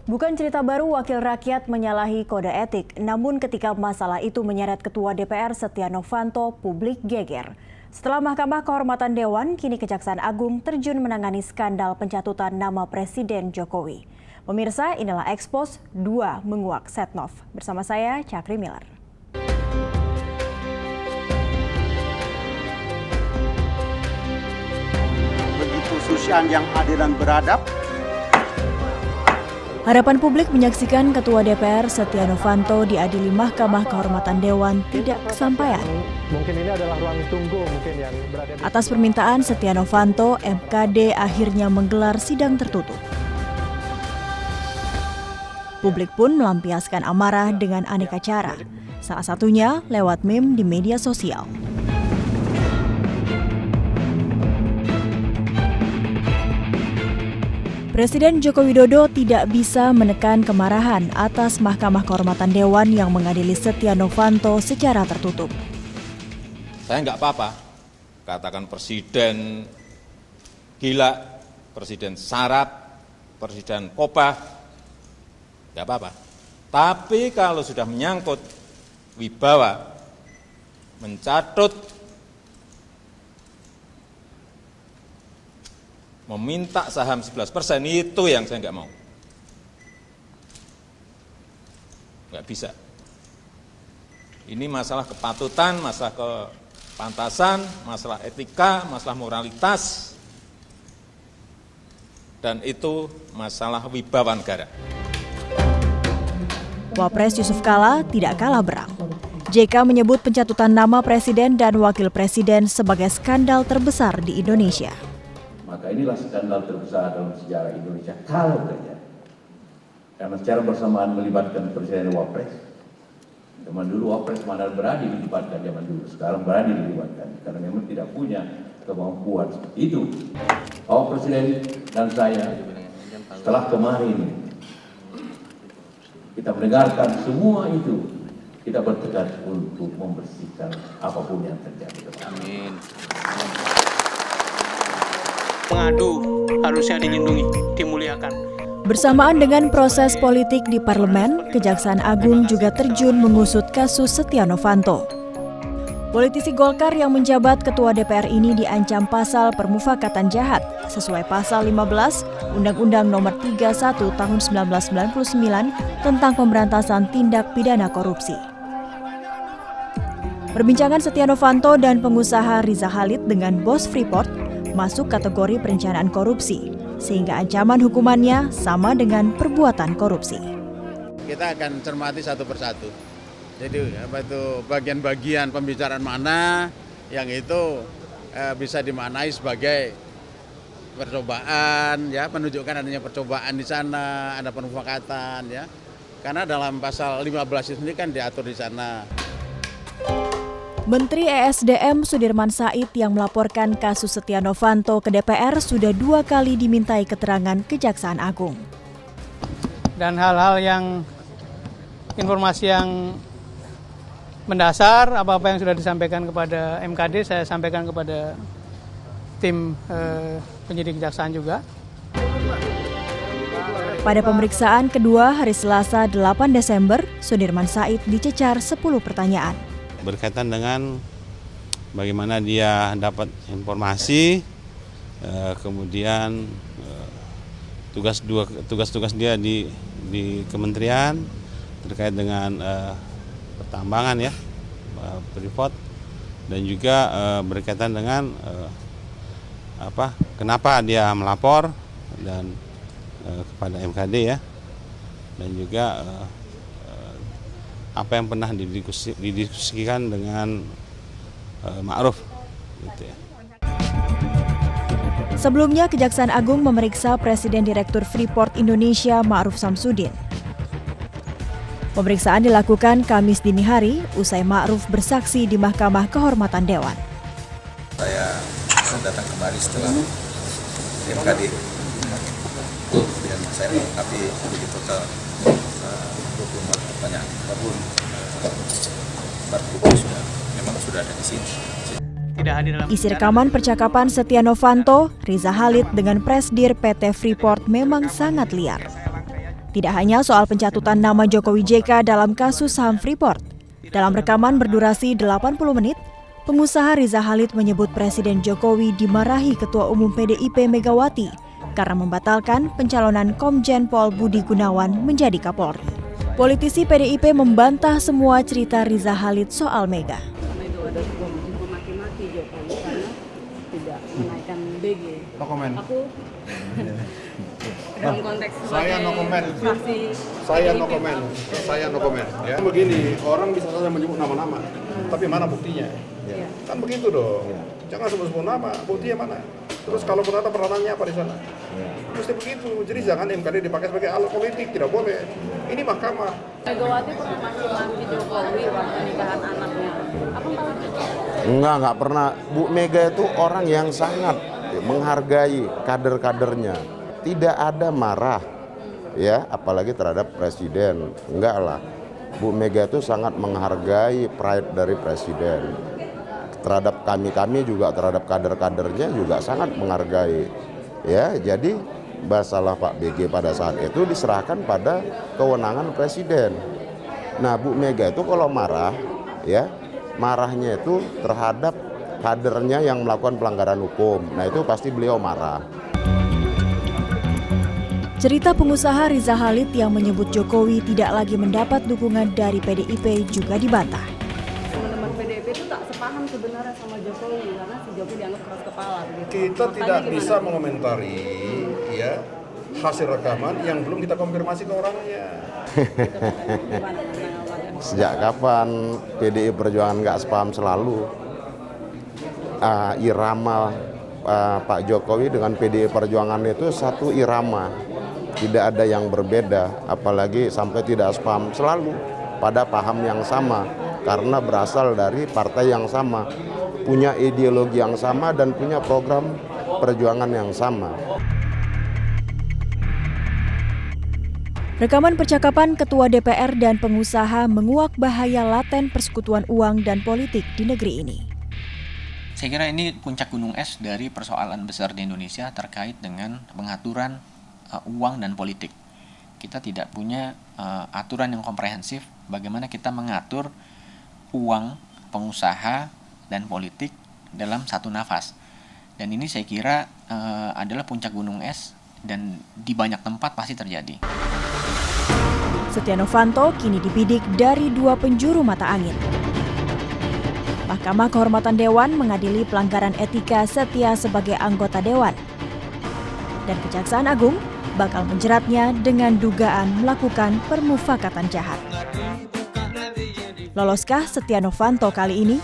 Bukan cerita baru wakil rakyat menyalahi kode etik, namun ketika masalah itu menyeret Ketua DPR Setia Novanto, publik geger. Setelah Mahkamah Kehormatan Dewan, kini Kejaksaan Agung terjun menangani skandal pencatutan nama Presiden Jokowi. Pemirsa, inilah Expose 2 menguak Setnov. Bersama saya, Cakri Miller. Begitu Susian yang adil dan beradab. Harapan publik menyaksikan Ketua DPR Setia Novanto diadili Mahkamah Kehormatan Dewan tidak kesampaian. Mungkin ini adalah ruang tunggu mungkin yang berada di... Atas permintaan Setia Novanto, MKD akhirnya menggelar sidang tertutup. Publik pun melampiaskan amarah dengan aneka cara, salah satunya lewat meme di media sosial. Presiden Joko Widodo tidak bisa menekan kemarahan atas Mahkamah Kehormatan Dewan yang mengadili Setia Novanto secara tertutup. Saya nggak apa-apa, katakan presiden gila, presiden syarat, presiden kopah, nggak apa-apa. Tapi kalau sudah menyangkut wibawa, mencatut, meminta saham 11% itu yang saya nggak mau. Nggak bisa. Ini masalah kepatutan, masalah kepantasan, masalah etika, masalah moralitas, dan itu masalah wibawa negara. Wapres Yusuf Kala tidak kalah berang. JK menyebut pencatutan nama presiden dan wakil presiden sebagai skandal terbesar di Indonesia. Maka inilah skandal terbesar dalam sejarah Indonesia kalau terjadi. Karena secara bersamaan melibatkan presiden dan wapres. Zaman dulu wapres mana berani dilibatkan zaman dulu, sekarang berani dilibatkan. Karena memang tidak punya kemampuan seperti itu. Bapak Presiden dan saya setelah kemarin kita mendengarkan semua itu, kita bertekad untuk membersihkan apapun yang terjadi. Amin. Pengadu harusnya dilindungi, dimuliakan. Bersamaan dengan proses politik di parlemen, Kejaksaan Agung juga terjun mengusut kasus Setia Novanto. Politisi Golkar yang menjabat Ketua DPR ini diancam pasal permufakatan jahat sesuai pasal 15 Undang-Undang Nomor 31 Tahun 1999 tentang pemberantasan tindak pidana korupsi. Perbincangan Setia Novanto dan pengusaha Riza Khalid dengan bos Freeport masuk kategori perencanaan korupsi, sehingga ancaman hukumannya sama dengan perbuatan korupsi. Kita akan cermati satu persatu. Jadi bagian-bagian pembicaraan mana yang itu bisa dimaknai sebagai percobaan, ya, menunjukkan adanya percobaan di sana, ada permufakatan, ya. Karena dalam pasal 15 itu kan diatur di sana. Menteri ESDM Sudirman Said yang melaporkan kasus Setia Novanto ke DPR sudah 2 kali dimintai keterangan Kejaksaan Agung. Dan hal-hal yang informasi yang mendasar, apa-apa yang sudah disampaikan kepada MKD, saya sampaikan kepada tim penyidik Kejaksaan juga. Pada pemeriksaan kedua hari Selasa 8 Desember, Sudirman Said dicecar 10 pertanyaan. Berkaitan dengan bagaimana dia dapat informasi, kemudian tugas-tugas dia di kementerian terkait dengan pertambangan, ya, Freeport, dan juga berkaitan dengan kenapa dia melapor dan kepada MKD, ya, dan juga apa yang pernah didiskusikan dengan Ma'ruf, gitu, ya. Sebelumnya, Kejaksaan Agung memeriksa Presiden Direktur Freeport Indonesia Ma'ruf Samsudin. Pemeriksaan dilakukan Kamis dini hari usai Ma'ruf bersaksi di Mahkamah Kehormatan Dewan. Saya datang kembali setelah MKD dan saya melengkapi di total 24 pertanyaan. Walaupun memang sudah ada di sini. Tidak hadir dalam Isi rekaman percakapan Setia Novanto, Riza Khalid dengan Presdir PT Freeport memang sangat liar. Tidak hanya soal pencatutan nama Jokowi JK dalam kasus saham Freeport. Dalam rekaman berdurasi 80 menit, pengusaha Riza Khalid menyebut Presiden Jokowi dimarahi Ketua Umum PDIP Megawati karena membatalkan pencalonan Komjen Pol Budi Gunawan menjadi Kapolri. Politisi PDIP membantah semua cerita Riza Khalid soal Mega. Itu ada memaki-maki Jokowi karena tidak menaikkan BG. No comment. Aku dalam konteks saya no comment. Fraksi Saya no comment. Saya no comment. Ya. Begini, orang bisa saja menyebut nama-nama, tapi mana buktinya? Ya. Kan begitu dong. Jangan sebut-sebut nama, buktinya mana? Terus kalau pun ada peranannya apa di sana? Mesti begitu. Jadi jangan MKD dipakai sebagai alat politik, tidak boleh. Ini mahkamah. Megawati pernah maki-maki Jokowi waktu nikahan anaknya. Apa Enggak pernah. Bu Mega itu orang yang sangat menghargai kader-kadernya. Tidak ada marah, ya, apalagi terhadap presiden. Enggak lah. Bu Mega itu sangat menghargai pride dari presiden. Terhadap kami juga, terhadap kader-kadernya juga sangat menghargai. Ya, jadi masalah Pak BG pada saat itu diserahkan pada kewenangan presiden. Nah, Bu Mega itu kalau marah, ya, marahnya itu terhadap kadernya yang melakukan pelanggaran hukum. Nah, itu pasti beliau marah. Cerita pengusaha Riza Khalid yang menyebut Jokowi tidak lagi mendapat dukungan dari PDIP juga dibantah. Teman-teman PDIP itu tak sepaham sebenarnya sama Jokowi karena si Jokowi dianggap keras kepala. Gitu. Kita tidak bisa mengomentari ya hasil rekaman yang belum kita konfirmasi ke orangnya. Sejak kapan PDI Perjuangan nggak sepaham selalu? Irama Pak Jokowi dengan PDI Perjuangan itu satu irama. Tidak ada yang berbeda, apalagi sampai tidak sepaham, selalu pada paham yang sama karena berasal dari partai yang sama, punya ideologi yang sama dan punya program perjuangan yang sama. Rekaman percakapan Ketua DPR dan pengusaha menguak bahaya laten persekutuan uang dan politik di negeri ini. Saya kira ini puncak gunung es dari persoalan besar di Indonesia terkait dengan pengaturan uang dan politik. Kita tidak punya aturan yang komprehensif bagaimana kita mengatur uang, pengusaha, dan politik dalam satu nafas. Dan ini saya kira adalah puncak gunung es dan di banyak tempat pasti terjadi. Setia Novanto kini dibidik dari 2 penjuru mata angin. Mahkamah Kehormatan Dewan mengadili pelanggaran etika Setia sebagai anggota Dewan. Dan Kejaksaan Agung bakal menjeratnya dengan dugaan melakukan permufakatan jahat. Loloskah Setia Novanto kali ini?